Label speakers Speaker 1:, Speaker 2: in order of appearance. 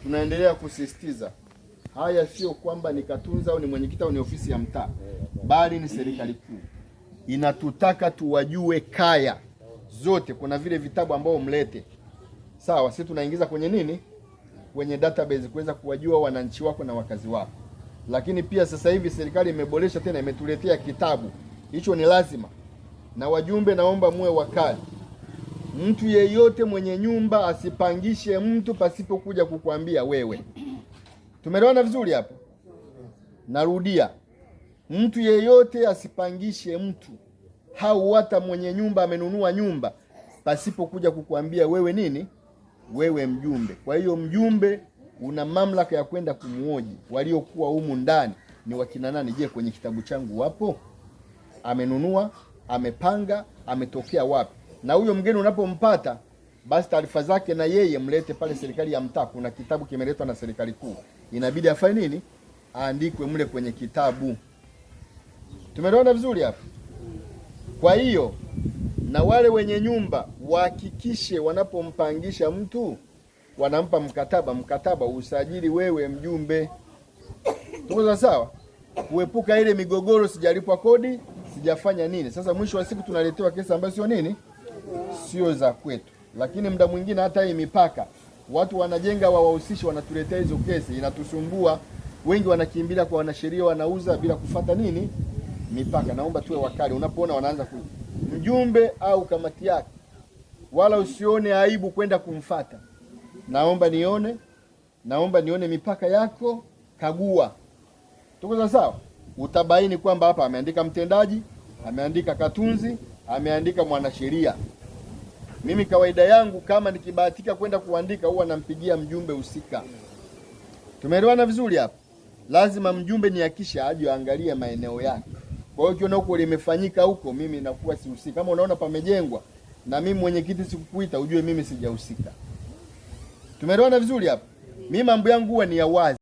Speaker 1: tunaendelea kusisitiza haya sio kwamba ni Katunzi au ni mwenyekiti au ni ofisi ya mtaa, bali ni serikali kuu inatutaka tuwajue kaya zote. Kuna vile vitabu ambao mlete, sawa, sisi tunaingiza kwenye nini, kwenye database kuweza kuwajua wananchi wako na wakazi wako. Lakini pia sasa hivi serikali imeboresha tena, imetuletea kitabu hicho, ni lazima. Na wajumbe, naomba muwe wakali. Mtu yeyote mwenye nyumba asipangishe mtu pasipo kuja kukuambia wewe. Tumeelewana vizuri hapo? Narudia, mtu yeyote asipangishe mtu au hata mwenye nyumba amenunua nyumba pasipo kuja kukuambia wewe nini, wewe mjumbe. Kwa hiyo mjumbe una mamlaka ya kwenda kumuoji waliokuwa humu ndani ni wakina nani. Je, kwenye kitabu changu wapo? Amenunua, amepanga, ametokea wapi? Na huyo mgeni unapompata, basi taarifa zake na yeye mlete pale serikali ya mtaa. Kuna kitabu kimeletwa na serikali kuu, inabidi afanye nini, aandikwe mle kwenye kitabu. Tumeelewana vizuri hapa? Kwa hiyo na wale wenye nyumba wahakikishe wanapompangisha mtu wanampa mkataba usajili wewe mjumbe. Tuko sawa? Kuepuka ile migogoro, sijalipwa kodi, sijafanya nini. Sasa mwisho wa siku tunaletewa kesi ambazo sio nini, sio za kwetu. Lakini muda mwingine hata hii mipaka watu wanajenga wawahusisha, wanatuletea hizo kesi, inatusumbua. Wengi wanakimbilia kwa wanasheria, wanauza bila kufata nini, mipaka. Naomba tuwe wakali unapoona wanaanza mjumbe au kamati yake, wala usione aibu kwenda kumfata. Naomba nione mipaka yako, kagua. Tuko sawa? Utabaini kwamba hapa ameandika mtendaji, ameandika Katunzi, ameandika mwanasheria. Mimi kawaida yangu kama nikibahatika kwenda kuandika huwa nampigia mjumbe husika. Tumeelewana vizuri hapa? Lazima mjumbe nihakisha aje aangalie maeneo yake. Kwa hiyo ukiona huko limefanyika huko, mimi nakuwa sihusika. Kama unaona pamejengwa na mimi mwenyekiti sikukuita, ujue mimi sijahusika. Tumeelewana vizuri hapa? Mimi mambo yangu huwa ni ya wazi.